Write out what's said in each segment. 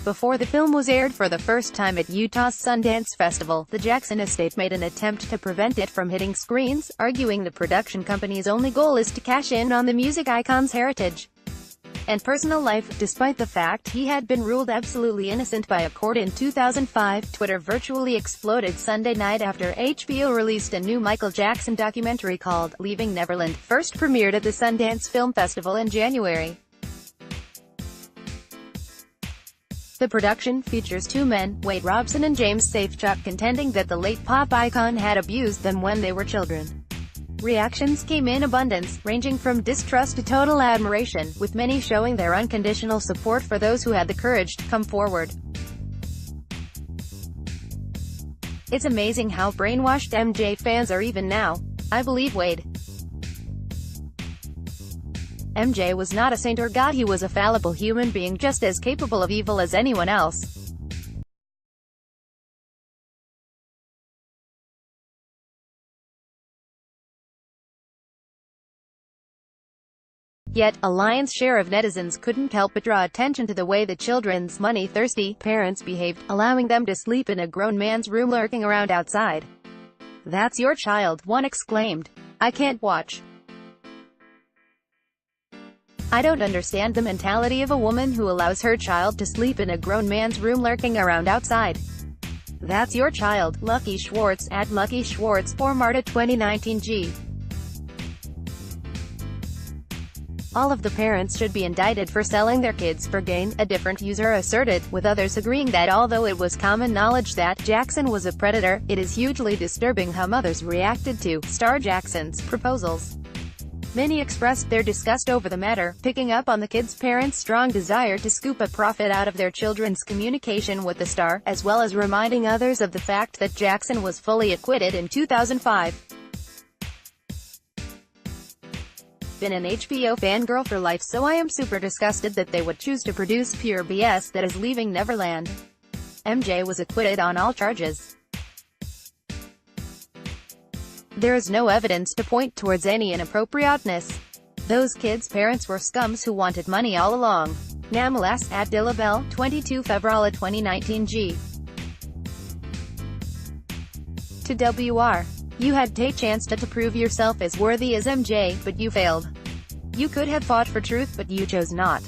Before the film was aired for the first time at Utah's Sundance Festival, the Jackson estate made an attempt to prevent it from hitting screens, arguing the production company's only goal is to cash in on the music icon's heritage and personal life. Despite the fact he had been ruled absolutely innocent by a court in 2005, Twitter virtually exploded Sunday night after HBO released a new Michael Jackson documentary called Leaving Neverland, first premiered at the Sundance Film Festival in January. The production features two men, Wade Robson and James Safechuck, contending that the late pop icon had abused them when they were children. Reactions came in abundance, ranging from distrust to total admiration, with many showing their unconditional support for those who had the courage to come forward. It's amazing how brainwashed MJ fans are even now. I believe Wade. MJ was not a saint or god, he was a fallible human being just as capable of evil as anyone else. Yet, a lion's share of netizens couldn't help but draw attention to the way the children's money-thirsty parents behaved, allowing them to sleep in a grown man's room lurking around outside. "That's your child," one exclaimed. "I can't watch. I don't understand the mentality of a woman who allows her child to sleep in a grown man's room lurking around outside. That's your child." Lucky Schwartz, at Lucky Schwartz, for Marta 2019G. All of the parents should be indicted for selling their kids for gain, a different user asserted, with others agreeing that although it was common knowledge that Jackson was a predator, it is hugely disturbing how mothers reacted to Star Jackson's proposals. Many expressed their disgust over the matter, picking up on the kids' parents' strong desire to scoop a profit out of their children's communication with the star, as well as reminding others of the fact that Jackson was fully acquitted in 2005. Been an HBO fangirl for life, so I am super disgusted that they would choose to produce pure BS that is Leaving Neverland. MJ was acquitted on all charges. There is no evidence to point towards any inappropriateness. Those kids' parents were scums who wanted money all along. Namelas, at Dillabel, 22 February 2019G. To WR. You had a chance to prove yourself as worthy as MJ, but you failed. You could have fought for truth, but you chose not.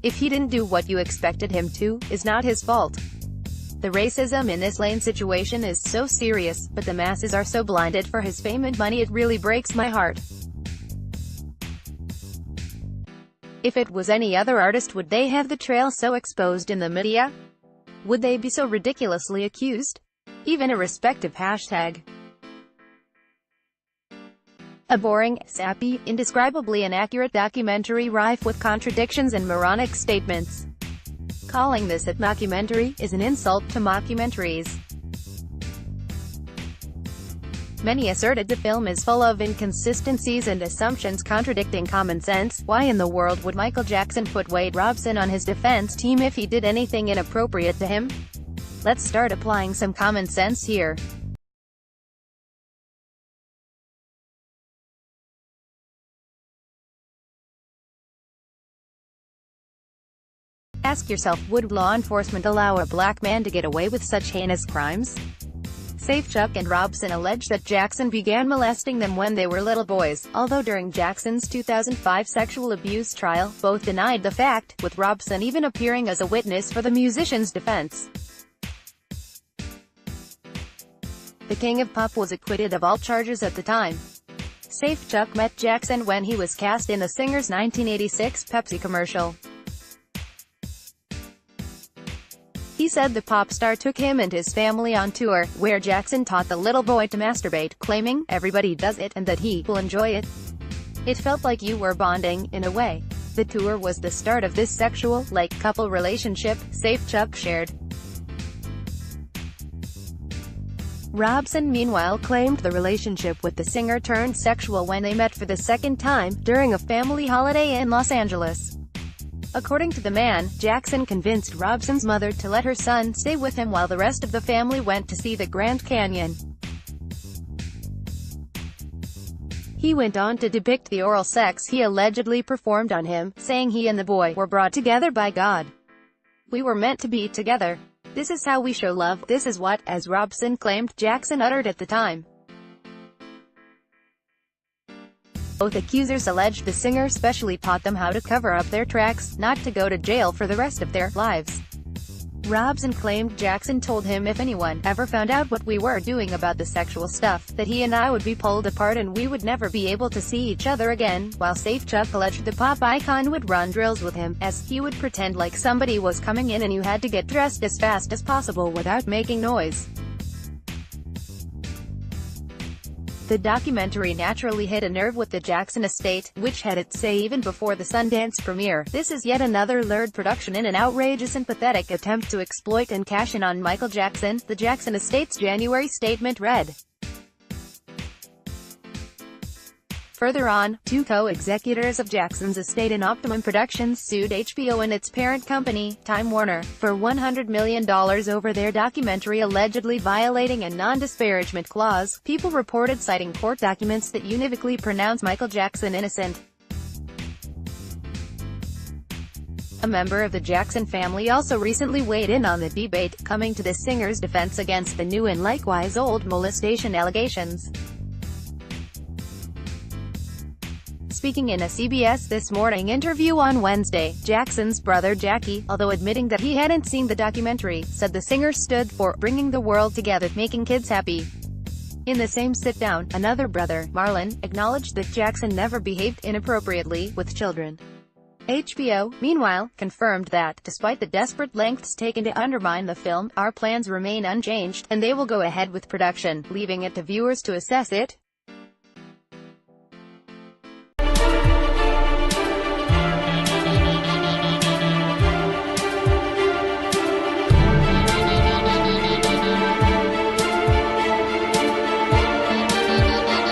If he didn't do what you expected him to, it's not his fault. The racism in this Lane situation is so serious, but the masses are so blinded for his fame and money it really breaks my heart. If it was any other artist, would they have the trail so exposed in the media? Would they be so ridiculously accused? Even irrespective hashtag. A boring, sappy, indescribably inaccurate documentary rife with contradictions and moronic statements. Calling this a mockumentary is an insult to mockumentaries. Many asserted the film is full of inconsistencies and assumptions contradicting common sense. Why in the world would Michael Jackson put Wade Robson on his defense team if he did anything inappropriate to him? Let's start applying some common sense here. Ask yourself, would law enforcement allow a black man to get away with such heinous crimes? Safechuck and Robson allege that Jackson began molesting them when they were little boys, although during Jackson's 2005 sexual abuse trial, both denied the fact, with Robson even appearing as a witness for the musician's defense. The King of Pop was acquitted of all charges at the time. Safechuck met Jackson when he was cast in the singer's 1986 Pepsi commercial. He said the pop star took him and his family on tour, where Jackson taught the little boy to masturbate, claiming, "Everybody does it, and that he will enjoy it. It felt like you were bonding, in a way. The tour was the start of this sexual-like couple relationship," Safechuck shared. Robson meanwhile claimed the relationship with the singer turned sexual when they met for the second time, during a family holiday in Los Angeles. According to the man, Jackson convinced Robson's mother to let her son stay with him while the rest of the family went to see the Grand Canyon. He went on to depict the oral sex he allegedly performed on him, saying he and the boy were brought together by God. "We were meant to be together. This is how we show love, this is what," as Robson claimed, Jackson uttered at the time. Both accusers alleged the singer specially taught them how to cover up their tracks, not to go to jail for the rest of their lives. Robson claimed Jackson told him if anyone ever found out what we were doing about the sexual stuff, that he and I would be pulled apart and we would never be able to see each other again, while Safechuck alleged the pop icon would run drills with him, as he would pretend like somebody was coming in and you had to get dressed as fast as possible without making noise. The documentary naturally hit a nerve with the Jackson estate, which had its say even before the Sundance premiere. This is yet another lurid production in an outrageous and pathetic attempt to exploit and cash in on Michael Jackson, the Jackson estate's January statement read. Further on, two co-executors of Jackson's estate and Optimum Productions sued HBO and its parent company, Time Warner, for $100 million over their documentary allegedly violating a non-disparagement clause, People reported, citing court documents that univocally pronounce Michael Jackson innocent. A member of the Jackson family also recently weighed in on the debate, coming to the singer's defense against the new and likewise old molestation allegations. Speaking in a CBS This Morning interview on Wednesday, Jackson's brother Jackie, although admitting that he hadn't seen the documentary, said the singer stood for bringing the world together, making kids happy. In the same sit-down, another brother, Marlon, acknowledged that Jackson never behaved inappropriately with children. HBO, meanwhile, confirmed that, despite the desperate lengths taken to undermine the film, our plans remain unchanged, and they will go ahead with production, leaving it to viewers to assess it.